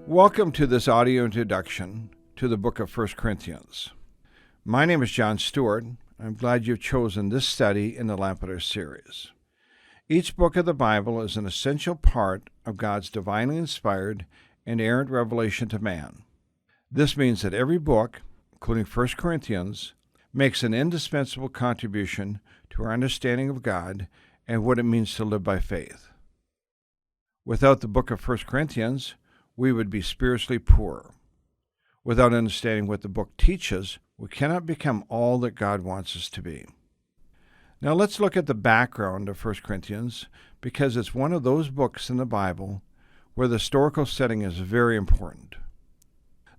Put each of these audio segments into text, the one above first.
Welcome to this audio introduction to the book of 1 Corinthians. My name is John Stewart. I'm glad you've chosen this study in the Lamplighters series. Each book of the Bible is an essential part of God's divinely inspired and inerrant revelation to man. This means that every book, including 1 Corinthians, makes an indispensable contribution to our understanding of God and what it means to live by faith. Without the book of 1 Corinthians, we would be spiritually poor. Without understanding what the book teaches, we cannot become all that God wants us to be. Now let's look at the background of 1 Corinthians, because it's one of those books in the Bible where the historical setting is very important.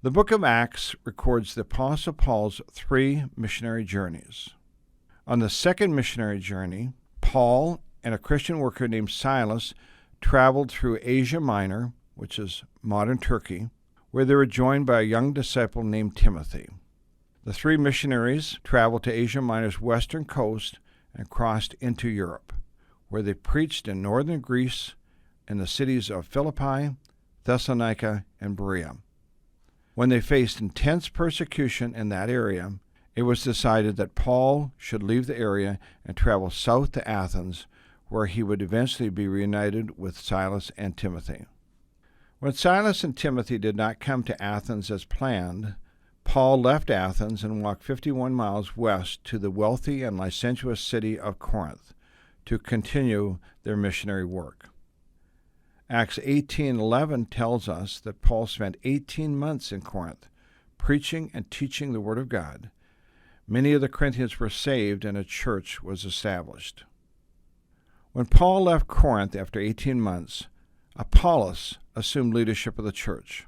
The book of Acts records the Apostle Paul's 3 missionary journeys. On the second missionary journey, Paul and a Christian worker named Silas traveled through Asia Minor, which is modern Turkey, where they were joined by a young disciple named Timothy. The 3 missionaries traveled to Asia Minor's western coast and crossed into Europe, where they preached in northern Greece in the cities of Philippi, Thessalonica, and Berea. When they faced intense persecution in that area, it was decided that Paul should leave the area and travel south to Athens, where he would eventually be reunited with Silas and Timothy. When Silas and Timothy did not come to Athens as planned, Paul left Athens and walked 51 miles west to the wealthy and licentious city of Corinth to continue their missionary work. Acts 18:11 tells us that Paul spent 18 months in Corinth, preaching and teaching the Word of God. Many of the Corinthians were saved and a church was established. When Paul left Corinth after 18 months, Apollos assumed leadership of the church.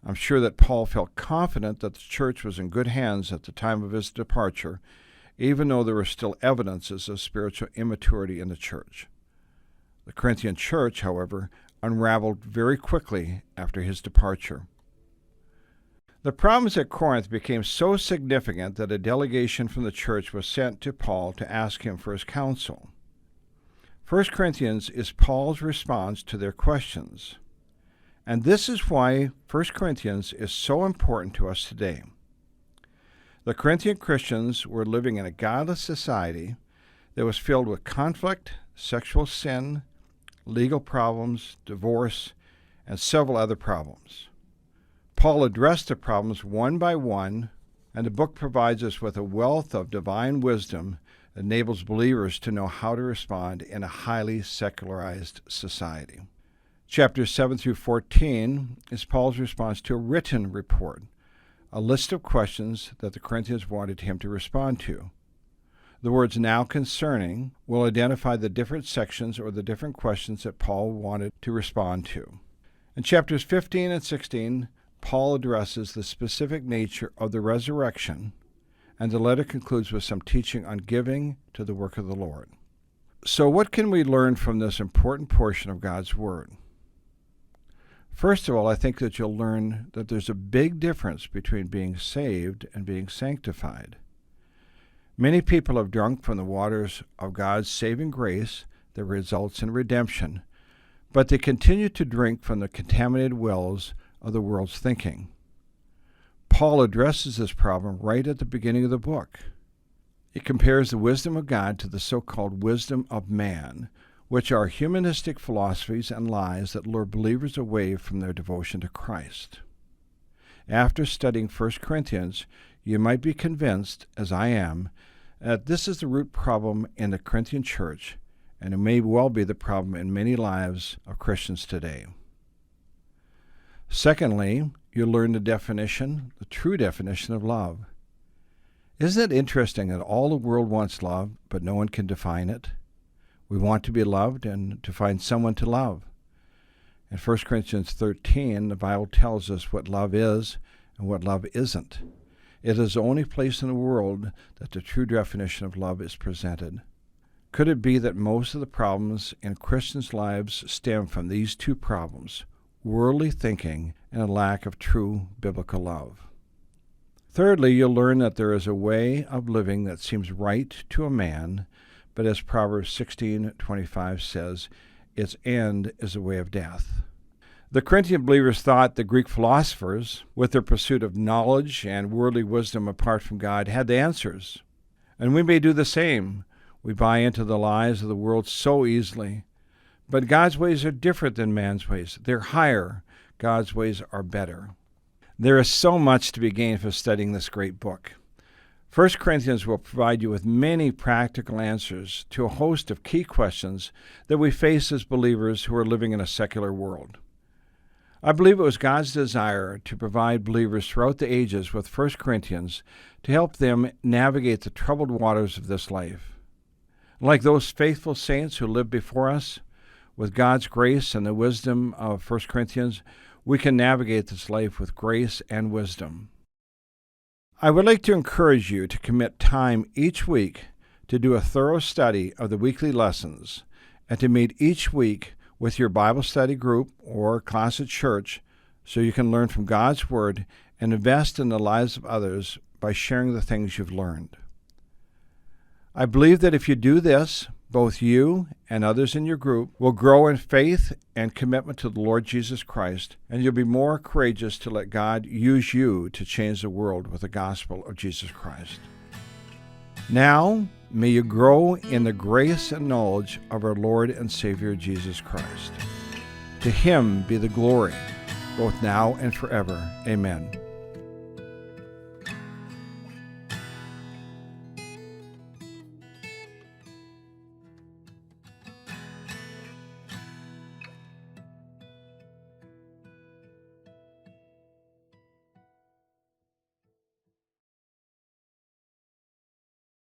I'm sure that Paul felt confident that the church was in good hands at the time of his departure, even though there were still evidences of spiritual immaturity in the church. The Corinthian church, however, unraveled very quickly after his departure. The problems at Corinth became so significant that a delegation from the church was sent to Paul to ask him for his counsel. 1 Corinthians is Paul's response to their questions. And this is why 1 Corinthians is so important to us today. The Corinthian Christians were living in a godless society that was filled with conflict, sexual sin, legal problems, divorce, and several other problems. Paul addressed the problems one by one, and the book provides us with a wealth of divine wisdom that enables believers to know how to respond in a highly secularized society. Chapters 7 through 14 is Paul's response to a written report, a list of questions that the Corinthians wanted him to respond to. The words "now concerning" will identify the different sections or the different questions that Paul wanted to respond to. In chapters 15 and 16, Paul addresses the specific nature of the resurrection, and the letter concludes with some teaching on giving to the work of the Lord. So what can we learn from this important portion of God's Word? First of all, I think that you'll learn that there's a big difference between being saved and being sanctified. Many people have drunk from the waters of God's saving grace that results in redemption, but they continue to drink from the contaminated wells of the world's thinking. Paul addresses this problem right at the beginning of the book. He compares the wisdom of God to the so-called wisdom of man, which are humanistic philosophies and lies that lure believers away from their devotion to Christ. After studying 1 Corinthians, you might be convinced, as I am, that this is the root problem in the Corinthian church, and it may well be the problem in many lives of Christians today. Secondly, you'll learn the true definition of love. Isn't it interesting that all the world wants love, but no one can define it? We want to be loved and to find someone to love. In 1 Corinthians 13, the Bible tells us what love is and what love isn't. It is the only place in the world that the true definition of love is presented. Could it be that most of the problems in Christians' lives stem from these two problems, worldly thinking and a lack of true biblical love? Thirdly, you'll learn that there is a way of living that seems right to a man, but as Proverbs 16:25 says, its end is a way of death. The Corinthian believers thought the Greek philosophers, with their pursuit of knowledge and worldly wisdom apart from God, had the answers. And we may do the same. We buy into the lies of the world so easily. But God's ways are different than man's ways. They're higher. God's ways are better. There is so much to be gained from studying this great book. 1 Corinthians will provide you with many practical answers to a host of key questions that we face as believers who are living in a secular world. I believe it was God's desire to provide believers throughout the ages with 1 Corinthians to help them navigate the troubled waters of this life. Like those faithful saints who lived before us, with God's grace and the wisdom of 1 Corinthians, we can navigate this life with grace and wisdom. I would like to encourage you to commit time each week to do a thorough study of the weekly lessons and to meet each week with your Bible study group or class at church so you can learn from God's Word and invest in the lives of others by sharing the things you've learned. I believe that if you do this, both you and others in your group will grow in faith and commitment to the Lord Jesus Christ, and you'll be more courageous to let God use you to change the world with the gospel of Jesus Christ. Now, may you grow in the grace and knowledge of our Lord and Savior Jesus Christ. To Him be the glory, both now and forever. Amen.